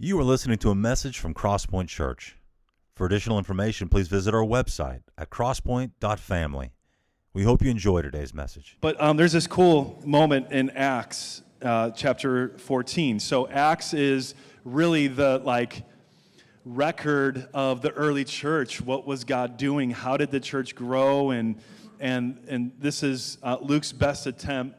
You are listening to a message from Crosspoint Church. For additional information, please visit our website at crosspoint.family. We hope you enjoy today's message. But there's this cool moment in Acts chapter 14. So Acts is really the record of the early church. What was God doing? How did the church grow? And this is Luke's best attempt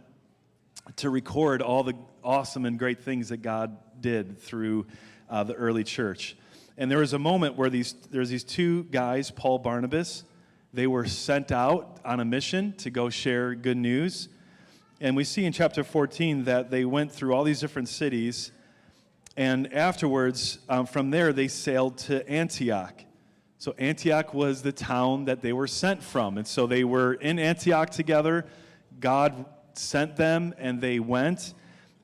to record all the awesome and great things that God did through the early church. And there was a moment where there's these two guys, Paul, Barnabas. They were sent out on a mission to go share good news. And we see in chapter 14 that they went through all these different cities. And afterwards, from there, they sailed to Antioch. So Antioch was the town that they were sent from. And so they were in Antioch together. God sent them, and they went.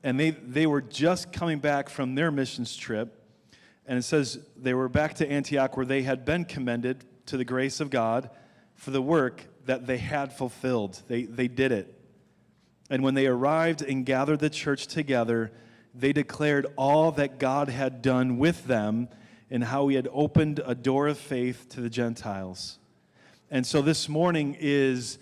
And they were just coming back from their missions trip. And it says they were back to Antioch where they had been commended to the grace of God for the work that they had fulfilled. They did it. And when they arrived and gathered the church together, they declared all that God had done with them and how he had opened a door of faith to the Gentiles. And so this morning is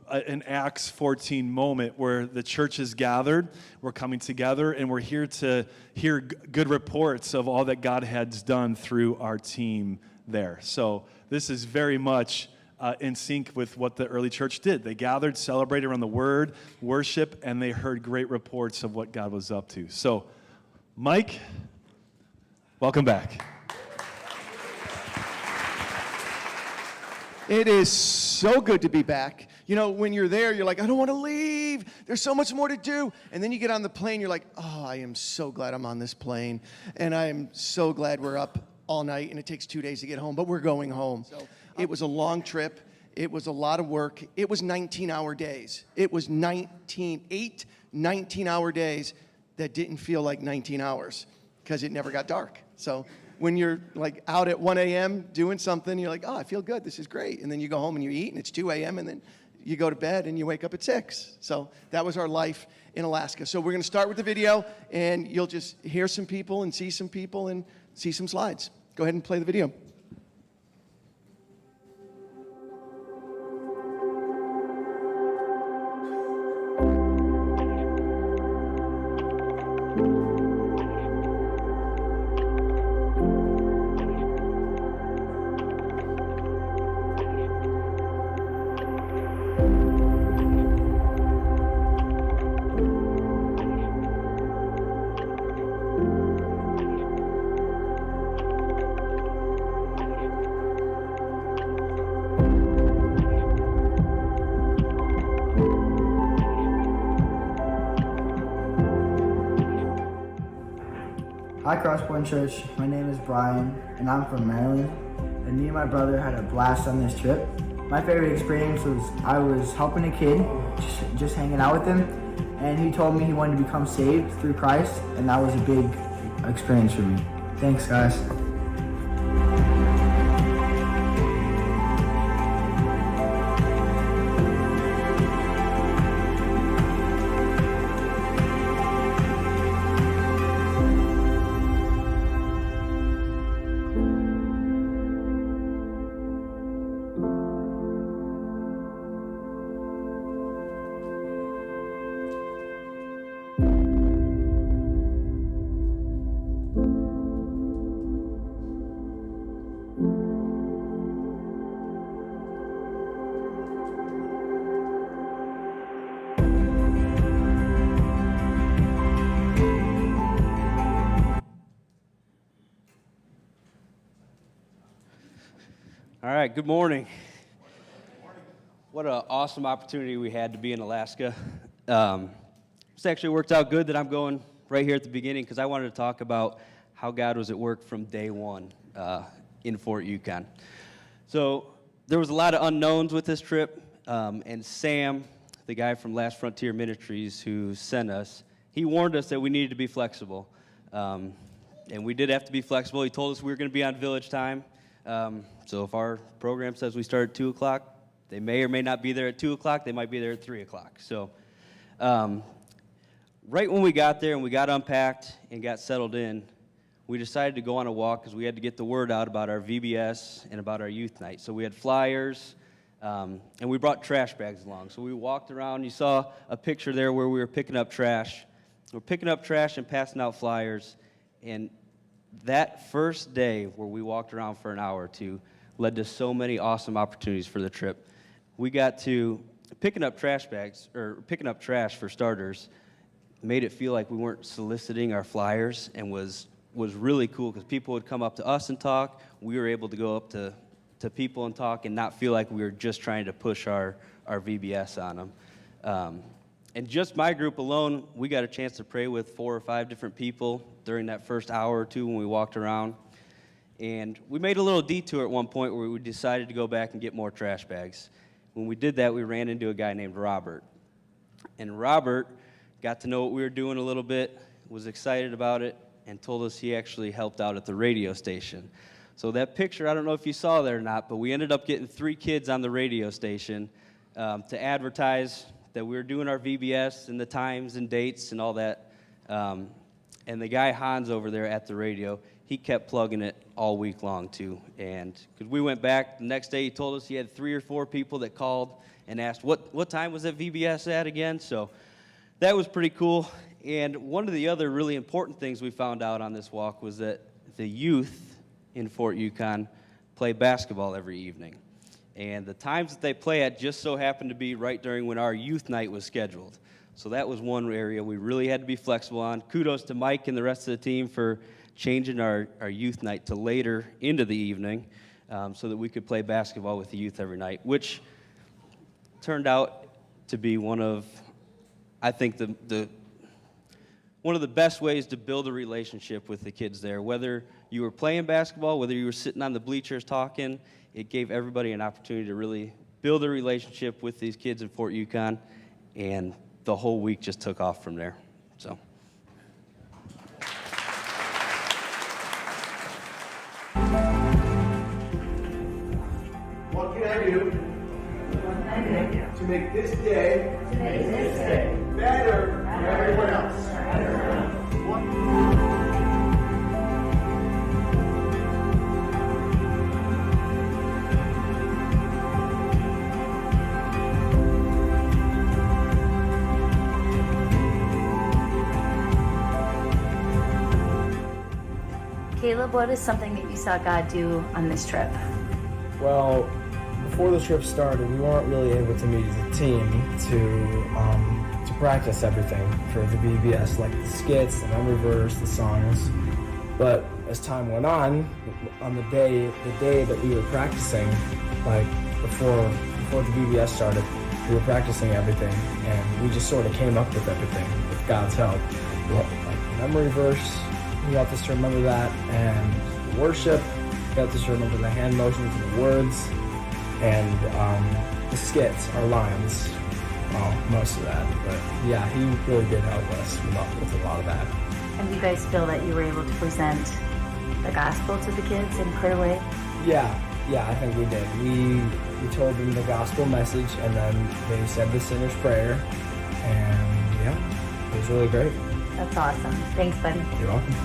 an Acts 14 moment where the church is gathered, we're coming together, and we're here to hear good reports of all that God has done through our team there. So this is very much in sync with what the early church did. They gathered, celebrated around the word, worship, and they heard great reports of what God was up to. So, Mike, welcome back. It is so good to be back. You know, when you're there, you're like, I don't want to leave. There's so much more to do. And then you get on the plane, you're like, oh, I am so glad I'm on this plane. And I am so glad we're up all night, and it takes 2 days to get home, but we're going home. So it was a long trip. It was a lot of work. It was 19-hour days. It was 19-hour days that didn't feel like 19 hours because it never got dark. So when you're like out at 1 a.m. doing something, you're like, oh, I feel good. This is great. And then you go home and you eat, and it's 2 a.m., and then you go to bed and you wake up at 6. So that was our life in Alaska. So we're going to start with the video, and you'll just hear some people and see some people and see some slides. Go ahead and play the video. Hi Crosspoint Church, my name is Brian and I'm from Maryland, and me and my brother had a blast on this trip. My favorite experience was I was helping a kid, just hanging out with him, and he told me he wanted to become saved through Christ, and that was a big experience for me. Thanks guys. All right, good morning. What an awesome opportunity we had to be in Alaska. It's actually worked out good that I'm going right here at the beginning because I wanted to talk about how God was at work from day one in Fort Yukon. So there was a lot of unknowns with this trip, and Sam, the guy from Last Frontier Ministries who sent us, he warned us that we needed to be flexible. And we did have to be flexible. He told us we were going to be on village time. So if our program says we start at 2 o'clock, they may or may not be there at 2 o'clock. They might be there at 3 o'clock. So right when we got there and we got unpacked and got settled in, we decided to go on a walk because we had to get the word out about our VBS and about our youth night. So we had flyers, and we brought trash bags along. So we walked around. You saw a picture there where we were picking up trash. We're picking up trash and passing out flyers. And that first day where we walked around for an hour or two led to so many awesome opportunities for the trip. We got to picking up trash for starters, made it feel like we weren't soliciting our flyers, and was really cool because people would come up to us and talk. We were able to go up to people and talk and not feel like we were just trying to push our VBS on them. And just my group alone, we got a chance to pray with 4 or 5 different people during that first hour or two when we walked around. And we made a little detour at one point where we decided to go back and get more trash bags. When we did that, we ran into a guy named Robert. And Robert got to know what we were doing a little bit, was excited about it, and told us he actually helped out at the radio station. So that picture, I don't know if you saw that or not, but we ended up getting 3 kids on the radio station to advertise that we were doing our VBS and the times and dates and all that. And the guy Hans over there at the radio, he kept plugging it all week long too. And because we went back the next day, he told us he had 3 or 4 people that called and asked, what time was that VBS at again? So that was pretty cool. And one of the other really important things we found out on this walk was that the youth in Fort Yukon play basketball every evening. And the times that they play at just so happened to be right during when our youth night was scheduled. So that was one area we really had to be flexible on. Kudos to Mike and the rest of the team for changing our youth night to later into the evening so that we could play basketball with the youth every night, which turned out to be one of, I think, one of the best ways to build a relationship with the kids there. Whether you were playing basketball, whether you were sitting on the bleachers talking, it gave everybody an opportunity to really build a relationship with these kids in Fort Yukon, and the whole week just took off from there. So. What can I do to make this day better for everyone else? Caleb, what is something that you saw God do on this trip? Well, before the trip started, we weren't really able to meet as a team to practice everything for the VBS, like the skits, the memory verse, the songs. But as time went on the day that we were practicing, like before the VBS started, we were practicing everything, and we just sort of came up with everything with God's help. Like the memory verse, He helped us to remember that, and worship, He helped us to remember the hand motions and the words, and the skits, our lines, most of that. But yeah, He really did help us with a lot of that. And you guys feel that you were able to present the gospel to the kids in a clear way? Yeah, I think we did. We told them the gospel message, and then they said the sinner's prayer, and yeah, it was really great. That's awesome. Thanks, buddy. You're welcome.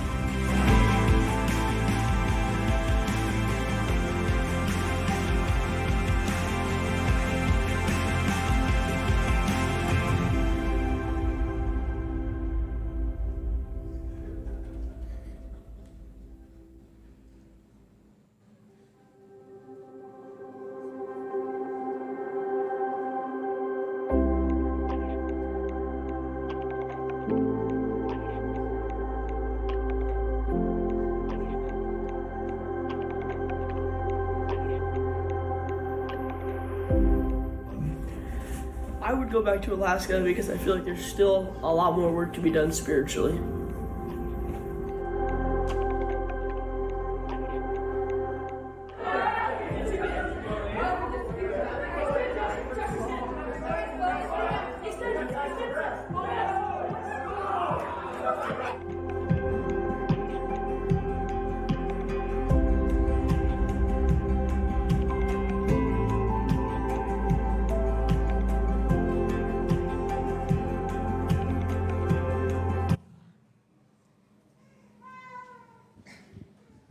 I would go back to Alaska because I feel like there's still a lot more work to be done spiritually.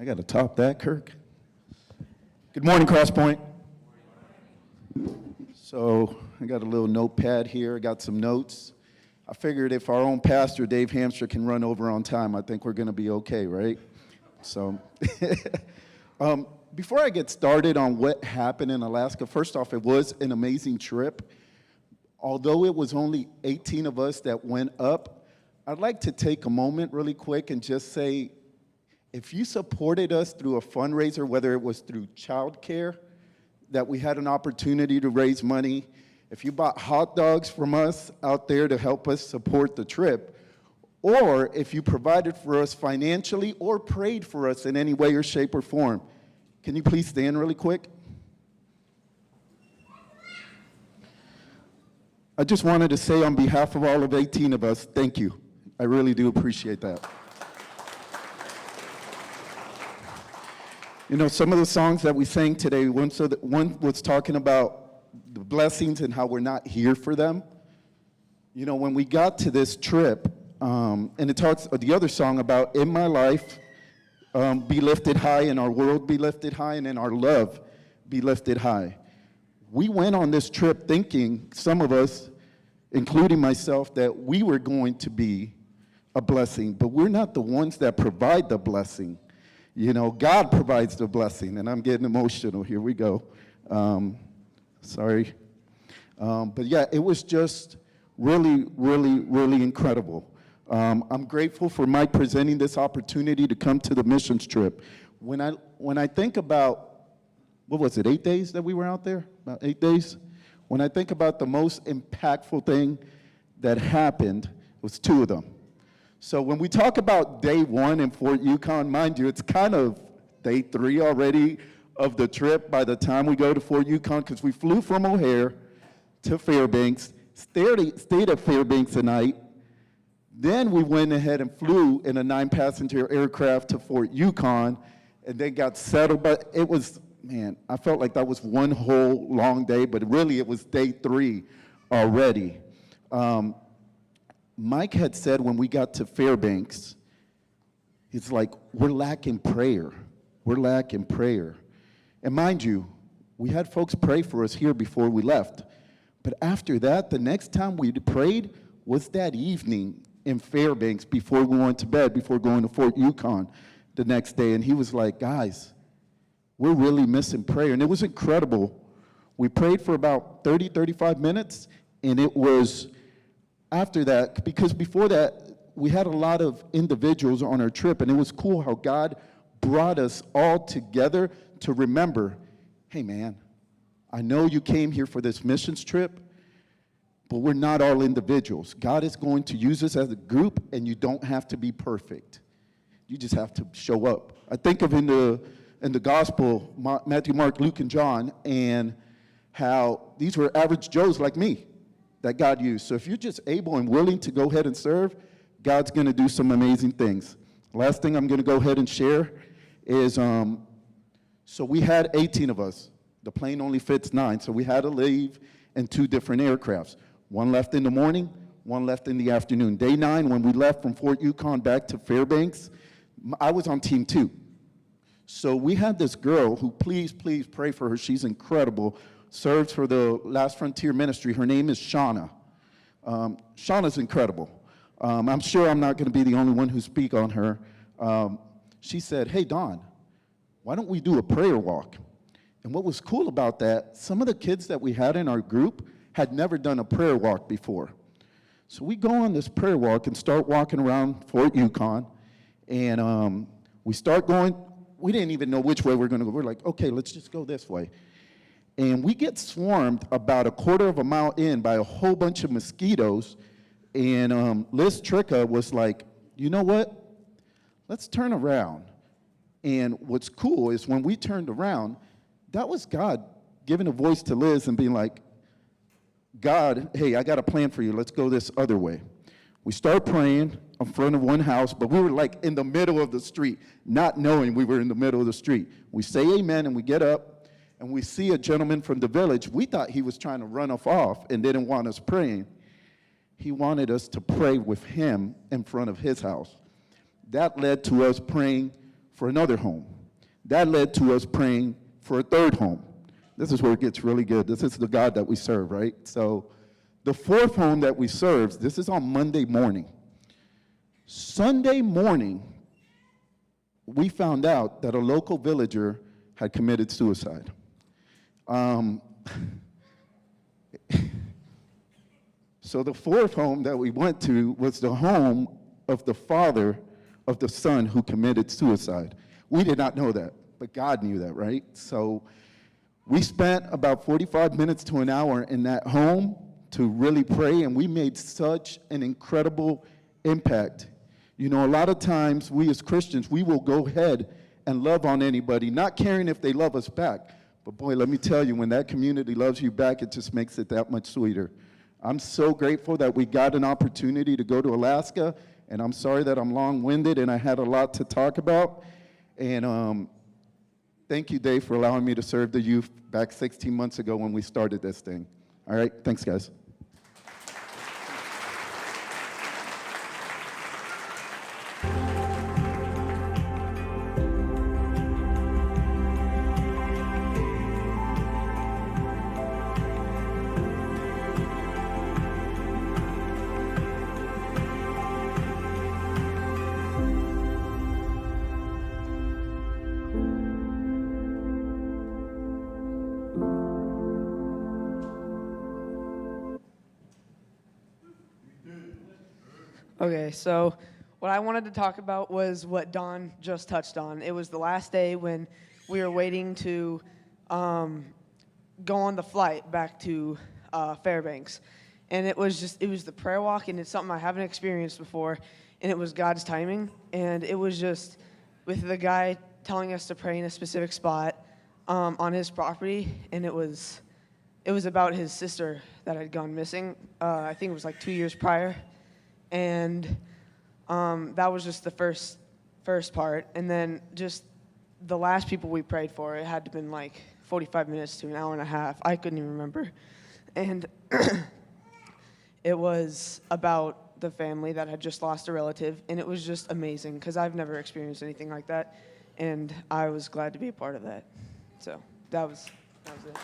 I got to top that, Kirk. Good morning, Crosspoint. So I got a little notepad here. I got some notes. I figured if our own pastor, Dave Hamster, can run over on time, I think we're going to be okay, right? So before I get started on what happened in Alaska, first off, it was an amazing trip. Although it was only 18 of us that went up, I'd like to take a moment really quick and just say, if you supported us through a fundraiser, whether it was through childcare, that we had an opportunity to raise money, if you bought hot dogs from us out there to help us support the trip, or if you provided for us financially or prayed for us in any way or shape or form, can you please stand really quick? I just wanted to say on behalf of all of 18 of us, thank you. I really do appreciate that. You know, some of the songs that we sang today, one was talking about the blessings and how we're not here for them. You know, when we got to this trip, and it talks, the other song about in my life, be lifted high, in our world be lifted high, and in our love be lifted high. We went on this trip thinking, some of us, including myself, that we were going to be a blessing, but we're not the ones that provide the blessing. You know, God provides the blessing, and I'm getting emotional. Here we go. Sorry. But yeah, it was just really, really, really incredible. I'm grateful for Mike presenting this opportunity to come to the missions trip. When I think about, what was it, 8 days that we were out there? About 8 days? When I think about the most impactful thing that happened, it was 2 of them. So when we talk about day 1 in Fort Yukon, mind you, it's kind of day 3 already of the trip by the time we go to Fort Yukon, because we flew from O'Hare to Fairbanks, stayed at Fairbanks a night. Then we went ahead and flew in a 9-passenger aircraft to Fort Yukon, and then got settled. But it was, man, I felt like that was one whole long day, but really it was day 3 already. Mike had said when we got to Fairbanks, it's like, we're lacking prayer. We're lacking prayer. And mind you, we had folks pray for us here before we left. But after that, the next time we prayed was that evening in Fairbanks before we went to bed, before going to Fort Yukon the next day. And he was like, guys, we're really missing prayer. And it was incredible. We prayed for about 30, 35 minutes, and it was after that, because before that, we had a lot of individuals on our trip, and it was cool how God brought us all together to remember, hey man, I know you came here for this missions trip, but we're not all individuals. God is going to use us as a group, and you don't have to be perfect. You just have to show up. I think of in the gospel, Matthew, Mark, Luke, and John, and how these were average Joes like me that God used. So if you're just able and willing to go ahead and serve, God's going to do some amazing things. Last thing I'm going to go ahead and share is, so we had 18 of us. The plane only fits 9, so we had to leave in 2 different aircrafts. One left in the morning, one left in the afternoon. Day 9, when we left from Fort Yukon back to Fairbanks, I was on team 2. So we had this girl who, please pray for her. She's incredible. Serves for the Last Frontier Ministry. Her name is Shauna. Shauna's incredible. I'm sure I'm not going to be the only one who speak on her. She said, hey, Don, why don't we do a prayer walk? And what was cool about that, some of the kids that we had in our group had never done a prayer walk before. So we go on this prayer walk and start walking around Fort Yukon, and we start going. We didn't even know which way we're going to go. We're like, okay, let's just go this way. And we get swarmed about a quarter of a mile in by a whole bunch of mosquitoes. And Liz Tricka was like, you know what? Let's turn around. And what's cool is when we turned around, that was God giving a voice to Liz and being like, God, hey, I got a plan for you. Let's go this other way. We start praying in front of one house, but we were like in the middle of the street, not knowing we were in the middle of the street. We say amen, and we get up, and we see a gentleman from the village. We thought he was trying to run us off and didn't want us praying. He wanted us to pray with him in front of his house. That led to us praying for another home. That led to us praying for a third home. This is where it gets really good. This is the God that we serve, right? So the fourth home that we serve, this is on Monday morning. Sunday morning, we found out that a local villager had committed suicide. So the fourth home that we went to was the home of the father of the son who committed suicide. We did not know that, but God knew that, right? So we spent about 45 minutes to an hour in that home to really pray, and we made such an incredible impact. You know, a lot of times we as Christians, we will go ahead and love on anybody, not caring if they love us back. But boy, let me tell you, when that community loves you back, it just makes it that much sweeter. I'm so grateful that we got an opportunity to go to Alaska, and I'm sorry that I'm long-winded and I had a lot to talk about. And thank you, Dave, for allowing me to serve the youth back 16 months ago when we started this thing. All right, thanks, guys. Okay, so what I wanted to talk about was what Don just touched on. It was the last day when we were waiting to go on the flight back to Fairbanks. And it was the prayer walk, and it's something I haven't experienced before, and it was God's timing. And it was just with the guy telling us to pray in a specific spot on his property, and it was about his sister that had gone missing. I think it was like 2 years prior. And that was just the first part. And then just the last people we prayed for, it had to have been like 45 minutes to an hour and a half. I couldn't even remember. And it was about the family that had just lost a relative. And it was just amazing because I've never experienced anything like that. And I was glad to be a part of that. So that was it.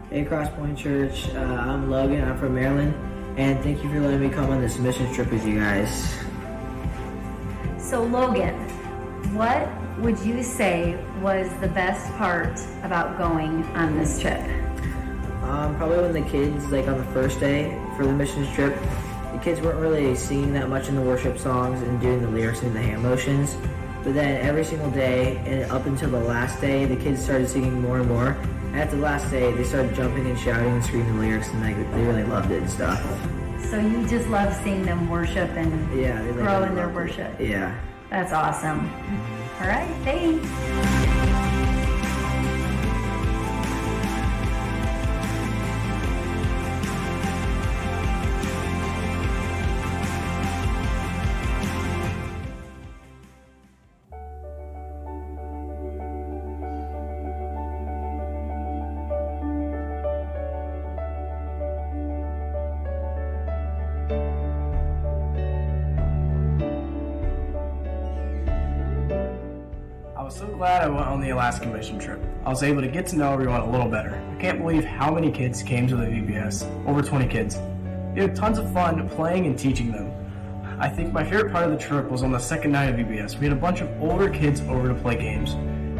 Hey, Crosspoint Church. I'm Logan. I'm from Maryland. And thank you for letting me come on this mission trip with you guys. So Logan, what would you say was the best part about going on this trip? Probably when the kids, like on the first day for the missions trip, the kids weren't really singing that much in the worship songs and doing the lyrics and the hand motions. But then every single day and up until the last day, the kids started singing more and more. And at the last day, they started jumping and shouting and screaming the lyrics, and they really loved it and stuff. So you just love seeing them worship and grow in their worship. Yeah. That's awesome. All right, thanks. I was so glad I went on the Alaska mission trip. I was able to get to know everyone a little better. I can't believe how many kids came to the VBS, over 20 kids. We had tons of fun playing and teaching them. I think my favorite part of the trip was on the second night of VBS. We had a bunch of older kids over to play games,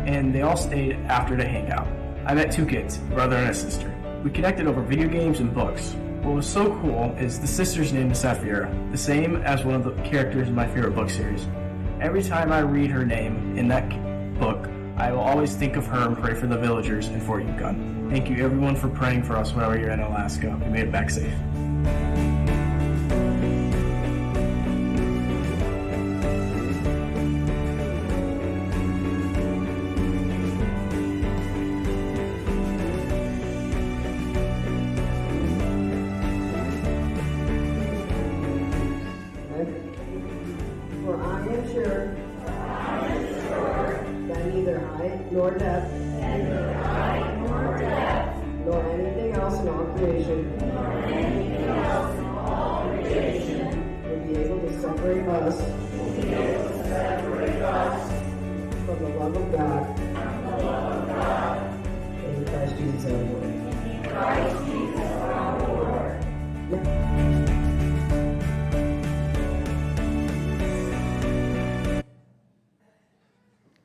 and they all stayed after to hang out. I met two kids, a brother and a sister. We connected over video games and books. What was so cool is the sister's name is Sapphira, the same as one of the characters in my favorite book series. Every time I read her name in that book, I will always think of her and pray for the villagers in Fort Yukon. Thank you everyone for praying for us while we were in Alaska. We made it back safe. nor death, nor anything else in all creation, will be able to separate us from the love of God in Christ Jesus our Lord.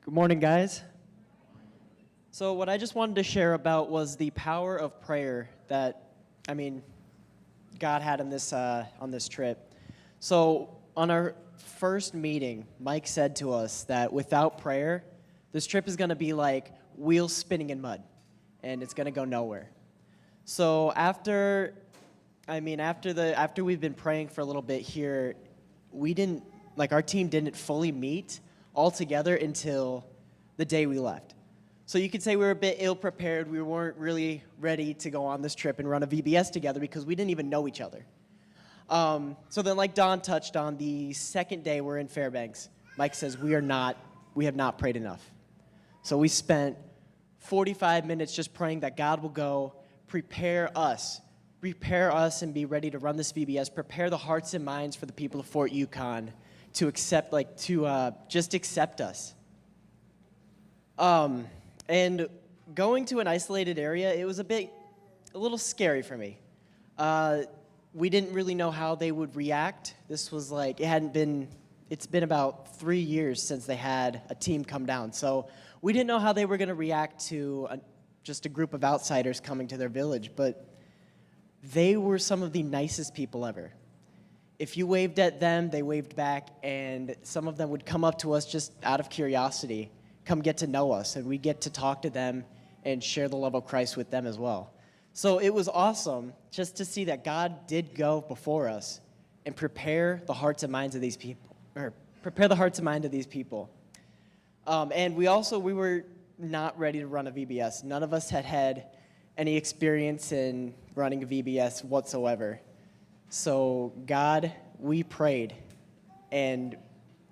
Good morning, guys. So what I just wanted to share about was the power of prayer that, God had in this on this trip. So on our first meeting, Mike said to us that without prayer, this trip is going to be like wheels spinning in mud, and it's going to go nowhere. So after we've been praying for a little bit here, our team didn't fully meet all together until the day we left. So you could say we were a bit ill-prepared. We weren't really ready to go on this trip and run a VBS together because we didn't even know each other. So then, like Don touched on, the second day we're in Fairbanks, Mike says we have not prayed enough. So we spent 45 minutes just praying that God will go prepare us and be ready to run this VBS, prepare the hearts and minds for the people of Fort Yukon to just accept us. And going to an isolated area, it was a little scary for me. We didn't really know how they would react. This was it's been about 3 years since they had a team come down. So we didn't know how they were going to react to just a group of outsiders coming to their village, but they were some of the nicest people ever. If you waved at them, they waved back, and some of them would come up to us just out of curiosity, come get to know us, and we get to talk to them and share the love of Christ with them as well. So it was awesome just to see that God did go before us and prepare the hearts and minds of these people, And we were not ready to run a VBS. None of us had any experience in running a VBS whatsoever. So God, we prayed, and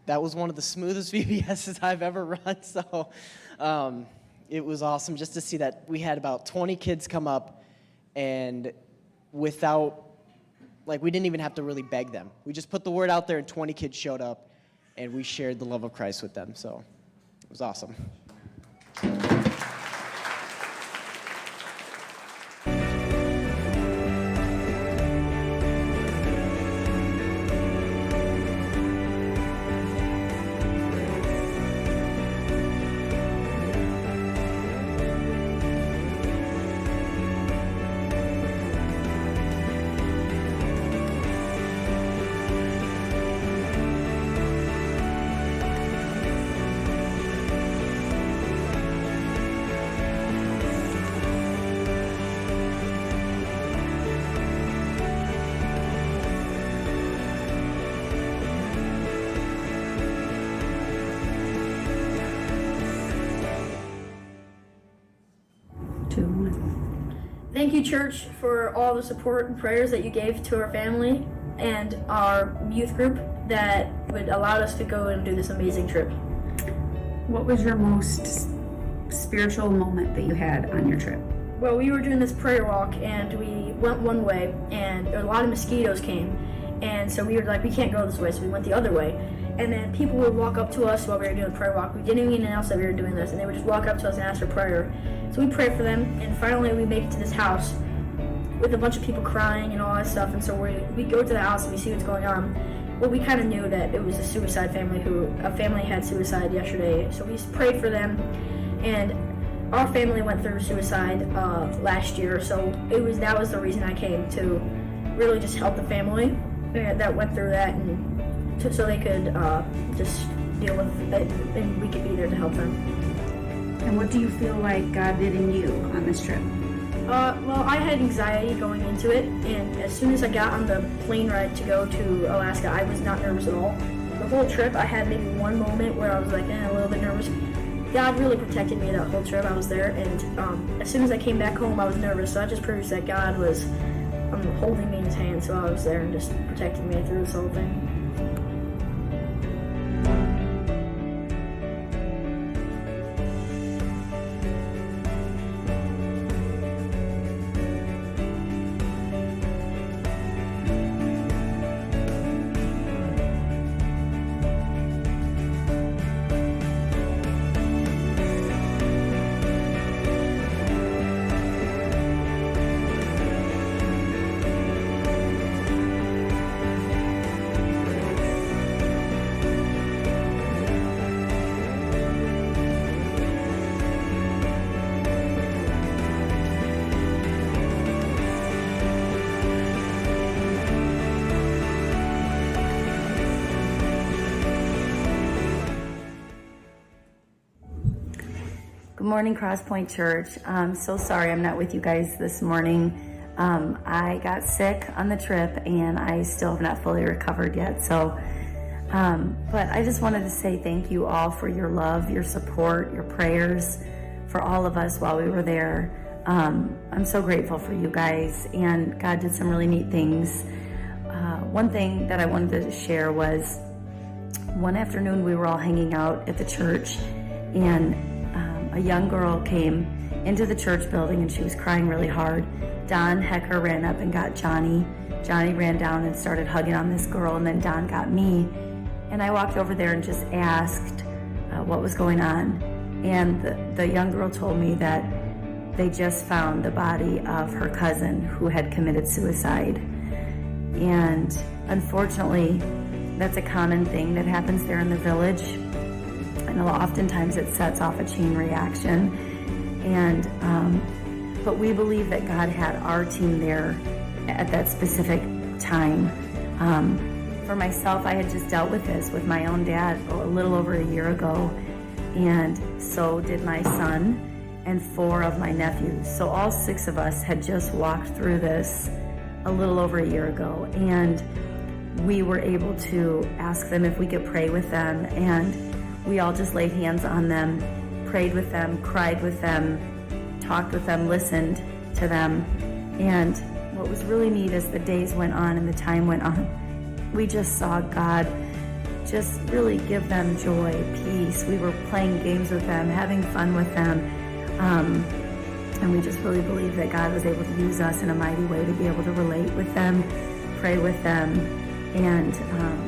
that was one of the smoothest VBSs I've ever run. So it was awesome just to see that we had about 20 kids come up, and we didn't even have to really beg them. We just put the word out there, and 20 kids showed up, and we shared the love of Christ with them. So it was awesome. Thank you, church, for all the support and prayers that you gave to our family and our youth group that would allow us to go and do this amazing trip. What was your most spiritual moment that you had on your trip? Well, we were doing this prayer walk, and we went one way, and a lot of mosquitoes came, and so we were like, we can't go this way, so we went the other way. And then people would walk up to us while we were doing the prayer walk. We didn't even announce that we were doing this, and they would just walk up to us and ask for prayer. So we prayed for them, and finally we make it to this house with a bunch of people crying and all that stuff. And so we go to the house and we see what's going on. Well, we kind of knew that it was a suicide family a family had suicide yesterday. So we prayed for them, and our family went through suicide last year. So that was the reason I came, to really just help the family that went through that, and so they could just deal with it, and we could be there to help them. And what do you feel like God did in you on this trip? Well, I had anxiety going into it, and as soon as I got on the plane ride to go to Alaska, I was not nervous at all. The whole trip, I had maybe one moment where I was like, a little bit nervous. God really protected me that whole trip. I was there, and as soon as I came back home, I was nervous. So I just proved that God was holding me in His hand, so I was there and just protecting me through this whole thing. Good morning, Crosspoint Church. I'm so sorry I'm not with you guys this morning. I got sick on the trip and I still have not fully recovered yet. But I just wanted to say thank you all for your love, your support, your prayers for all of us while we were there. I'm so grateful for you guys, and God did some really neat things. One thing that I wanted to share was one afternoon we were all hanging out at the church, and a young girl came into the church building and she was crying really hard. Don Hecker ran up and got Johnny. Johnny ran down and started hugging on this girl, and then Don got me. And I walked over there and just asked what was going on. And the young girl told me that they just found the body of her cousin who had committed suicide. And unfortunately, that's a common thing that happens there in the village. And oftentimes it sets off a chain reaction. And but we believe that God had our team there at that specific time. For myself, I had just dealt with this with my own dad a little over a year ago, and so did my son and 4 of my nephews. So all 6 of us had just walked through this a little over a year ago, and we were able to ask them if we could pray with them, and we all just laid hands on them, prayed with them, cried with them, talked with them, listened to them. And what was really neat as the days went on and the time went on, we just saw God just really give them joy, peace. We were playing games with them, having fun with them. And we just really believe that God was able to use us in a mighty way to be able to relate with them, pray with them, and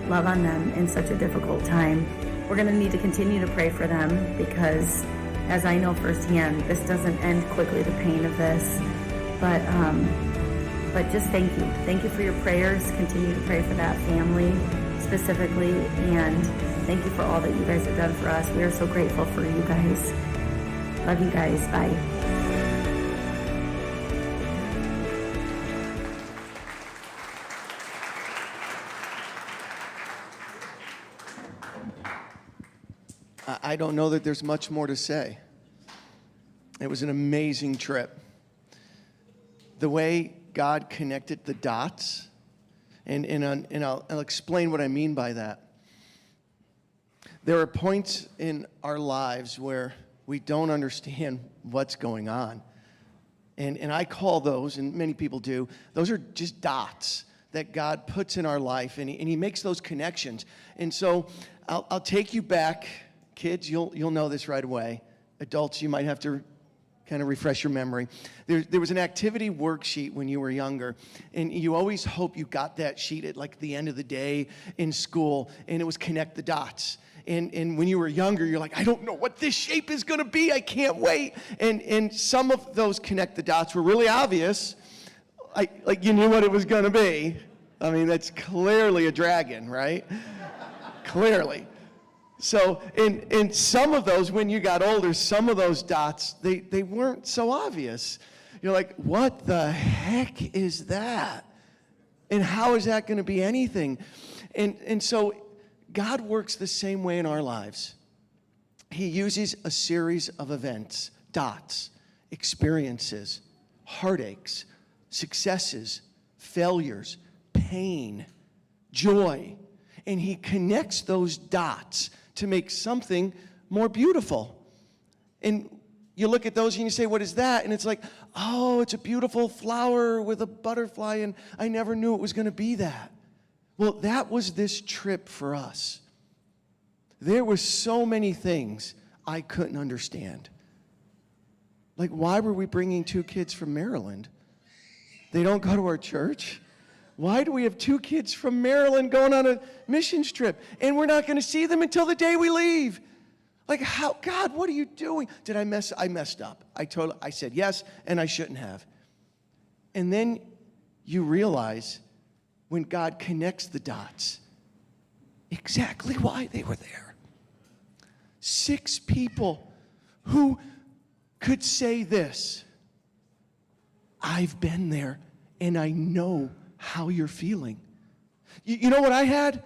love on them in such a difficult time. We're going to need to continue to pray for them because, as I know firsthand, this doesn't end quickly, the pain of this. But just thank you. Thank you for your prayers. Continue to pray for that family specifically. And thank you for all that you guys have done for us. We are so grateful for you guys. Love you guys. Bye. I don't know that there's much more to say. It was an amazing trip. The way God connected the dots, and I'll explain what I mean by that. There are points in our lives where we don't understand what's going on. And I call those, and many people do, those are just dots that God puts in our life, and He makes those connections. And so I'll take you back. Kids, you'll know this right away. Adults, you might have to kind of refresh your memory. There was an activity worksheet when you were younger, and you always hope you got that sheet at like the end of the day in school, and it was connect the dots. And when you were younger, you're like, I don't know what this shape is going to be. I can't wait. And some of those connect the dots were really obvious. Like you knew what it was going to be. I mean, that's clearly a dragon, right? Clearly. So in some of those, when you got older, some of those dots, they weren't so obvious. You're like, what the heck is that? And how is that going to be anything? And so God works the same way in our lives. He uses a series of events, dots, experiences, heartaches, successes, failures, pain, joy, and He connects those dots to make something more beautiful. And you look at those and you say, what is that? And it's like, oh, it's a beautiful flower with a butterfly, and I never knew it was going to be that. Well, that was this trip for us. There were so many things I couldn't understand. Like, why were we bringing 2 kids from Maryland? They don't go to our church? Why do we have 2 kids from Maryland going on a missions trip, and we're not going to see them until the day we leave? Like, how, God, what are you doing? I messed up. I said yes, and I shouldn't have. And then you realize when God connects the dots, exactly why they were there. 6 people who could say this: I've been there, and I know how you're feeling. You know what I had?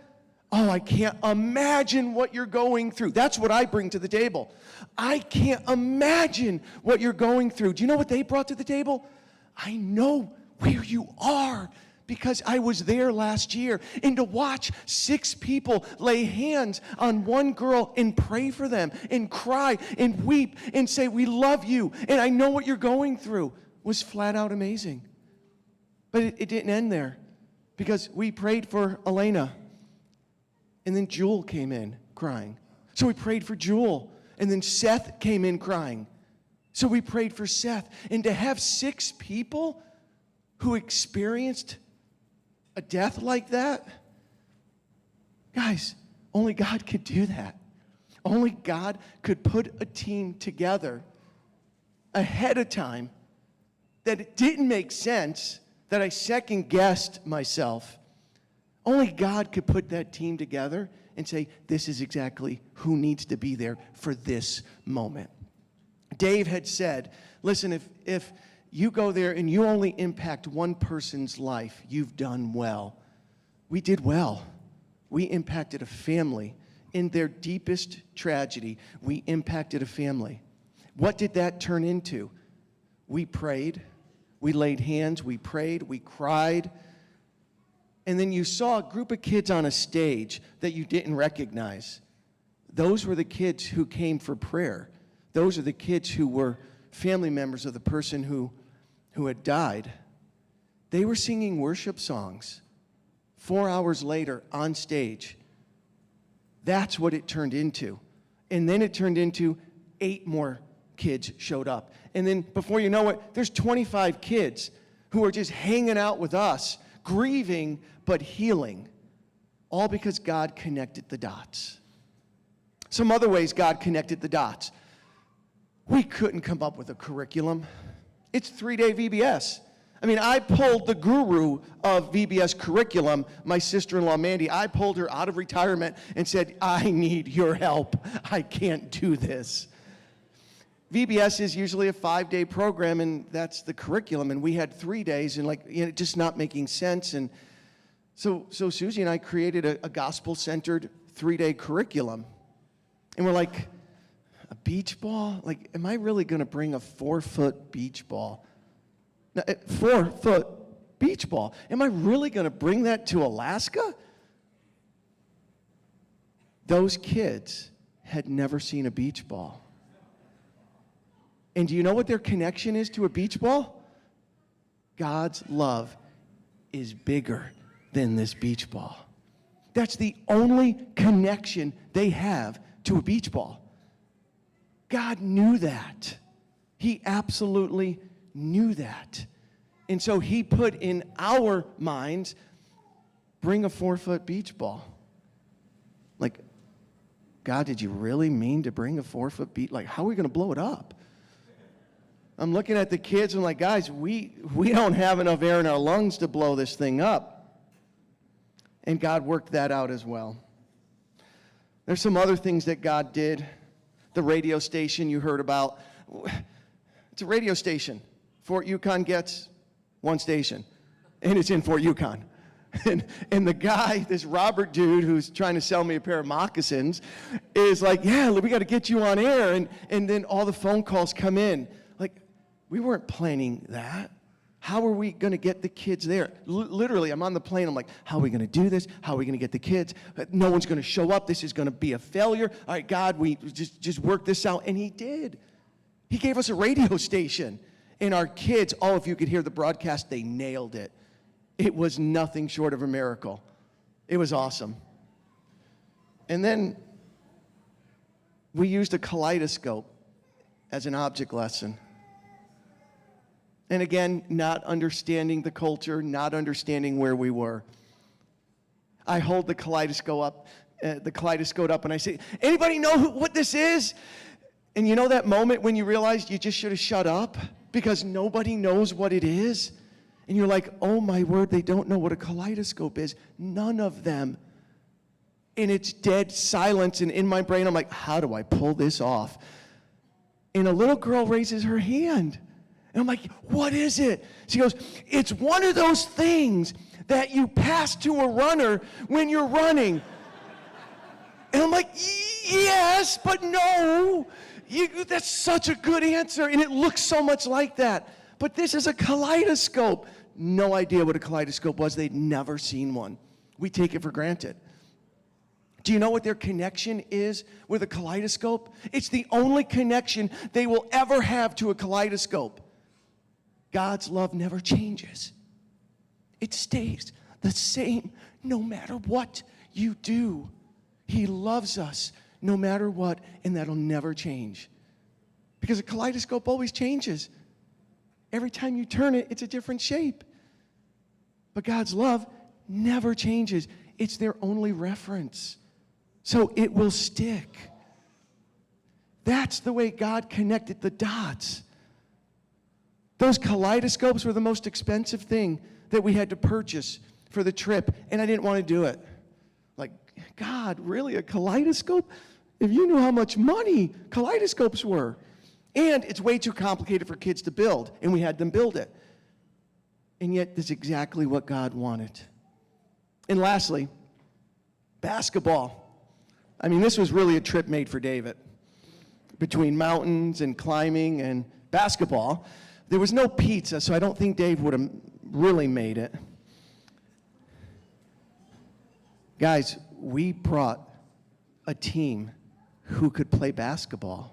oh, I can't imagine what you're going through. That's what I bring to the table. I can't imagine what you're going through. Do you know what they brought to the table? I know where you are because I was there last year. And to watch 6 people lay hands on one girl and pray for them and cry and weep and say, we love you and I know what you're going through, was flat out amazing. But it didn't end there, because we prayed for Elena, and then Jewel came in crying. So we prayed for Jewel, and then Seth came in crying. So we prayed for Seth. And to have 6 people who experienced a death like that, guys, only God could do that. Only God could put a team together ahead of time that it didn't make sense, that I second-guessed myself. Only God could put that team together and say, this is exactly who needs to be there for this moment. Dave had said, listen, if you go there and you only impact one person's life, you've done well. We did well. We impacted a family. In their deepest tragedy, we impacted a family. What did that turn into? We prayed. We laid hands, we prayed, we cried. And then you saw a group of kids on a stage that you didn't recognize. Those were the kids who came for prayer. Those are the kids who were family members of the person who had died. They were singing worship songs 4 hours later on stage. That's what it turned into. And then it turned into 8 more kids showed up. And then before you know it, there's 25 kids who are just hanging out with us, grieving but healing, all because God connected the dots. Some other ways God connected the dots. We couldn't come up with a curriculum. It's 3-day VBS. I mean, I pulled the guru of VBS curriculum, my sister-in-law Mandy. I pulled her out of retirement and said, I need your help. I can't do this. VBS is usually a 5-day program, and that's the curriculum. And we had 3 days, and just not making sense. And so Susie and I created a gospel-centered 3-day curriculum. And we're like, a beach ball? Like, am I really going to bring a 4-foot beach ball? 4-foot beach ball. Am I really going to bring that to Alaska? Those kids had never seen a beach ball. And do you know what their connection is to a beach ball? God's love is bigger than this beach ball. That's the only connection they have to a beach ball. God knew that. He absolutely knew that. And so he put in our minds, bring a 4-foot beach ball. Like, God, did you really mean to bring a 4-foot beach? Like, how are we going to blow it up? I'm looking at the kids and I'm like, guys, we don't have enough air in our lungs to blow this thing up. And God worked that out as well. There's some other things that God did. The radio station you heard about. It's a radio station. Fort Yukon gets 1 station, and it's in Fort Yukon. And the guy, this Robert dude who's trying to sell me a pair of moccasins, is like, yeah, we got to get you on air. And then all the phone calls come in. Like, we weren't planning that. How are we going to get the kids there? Literally, I'm on the plane. I'm like, how are we going to do this? How are we going to get the kids? No one's going to show up. This is going to be a failure. All right, God, we just work this out. And he did. He gave us a radio station. And our kids, if you could hear the broadcast, they nailed it. It was nothing short of a miracle. It was awesome. And then we used a kaleidoscope as an object lesson. And again, not understanding the culture, not understanding where we were. I hold the kaleidoscope up, and I say, anybody know what this is? And you know that moment when you realize you just should have shut up because nobody knows what it is? And you're like, oh my word, they don't know what a kaleidoscope is. None of them. And it's dead silence, and in my brain, I'm like, how do I pull this off? And a little girl raises her hand. And I'm like, what is it? She goes, it's one of those things that you pass to a runner when you're running. And I'm like, yes, but no. That's such a good answer, and it looks so much like that. But this is a kaleidoscope. No idea what a kaleidoscope was. They'd never seen one. We take it for granted. Do you know what their connection is with a kaleidoscope? It's the only connection they will ever have to a kaleidoscope. God's love never changes. It stays the same no matter what you do. He loves us no matter what, and that'll never change. Because a kaleidoscope always changes. Every time you turn it, it's a different shape. But God's love never changes. It's their only reference. So it will stick. That's the way God connected the dots. Those kaleidoscopes were the most expensive thing that we had to purchase for the trip, and I didn't want to do it. Like, God, really, a kaleidoscope? If you knew how much money kaleidoscopes were. And it's way too complicated for kids to build, and we had them build it. And yet, that's exactly what God wanted. And lastly, basketball. I mean, this was really a trip made for David. Between mountains and climbing and basketball. There was no pizza, so I don't think Dave would have really made it. Guys, we brought a team who could play basketball.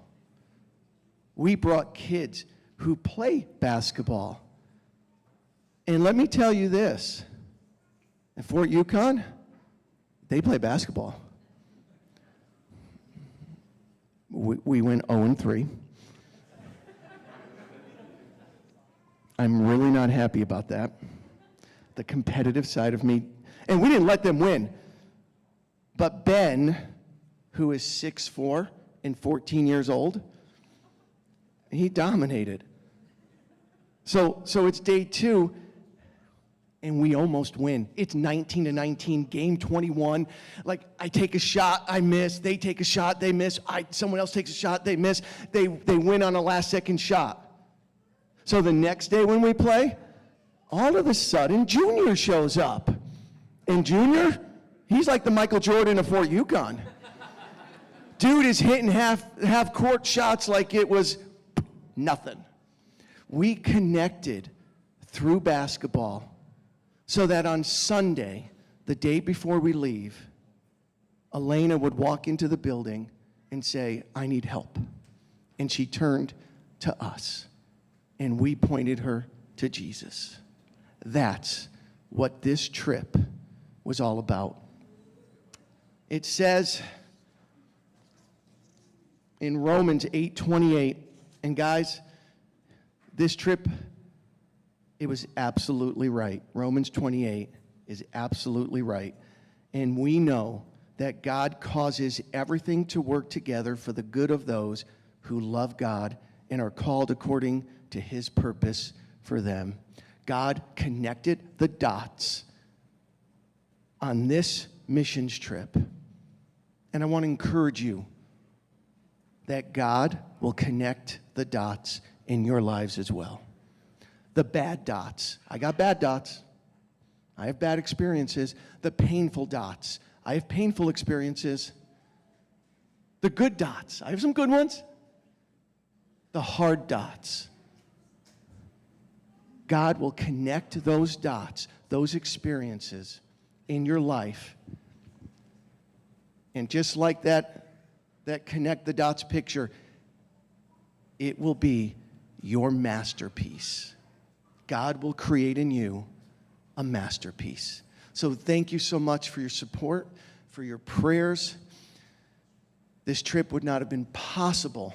We brought kids who play basketball. And let me tell you this, at Fort Yukon, they play basketball. We went 0-3. I'm really not happy about that. The competitive side of me, and we didn't let them win. But Ben, who is 6'4" and 14 years old, he dominated. So it's day 2, and we almost win. It's 19-19, game 21. Like, I take a shot, I miss. They take a shot, they miss. Someone else takes a shot, they miss. They win on a last-second shot. So the next day when we play, all of a sudden, Junior shows up. And Junior, he's like the Michael Jordan of Fort Yukon. Dude is hitting half-court shots like it was nothing. We connected through basketball so that on Sunday, the day before we leave, Elena would walk into the building and say, I need help. And she turned to us, and we pointed her to Jesus. That's what this trip was all about. It says in Romans 8:28, and guys, this trip, it was absolutely right. Romans 28 is absolutely right. And we know that God causes everything to work together for the good of those who love God and are called according to his purpose for them. God connected the dots on this missions trip. And I want to encourage you that God will connect the dots in your lives as well. The bad dots. I got bad dots. I have bad experiences. The painful dots. I have painful experiences. The good dots. I have some good ones. The hard dots. God will connect those dots, those experiences in your life. And just like that connect the dots picture, it will be your masterpiece. God will create in you a masterpiece. So thank you so much for your support, for your prayers. This trip would not have been possible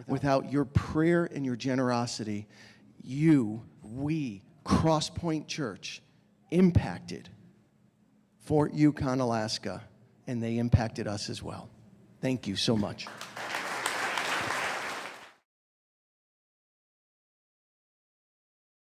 without your prayer and your generosity. We, Cross Point Church, impacted Fort Yukon, Alaska, and they impacted us as well. Thank you so much.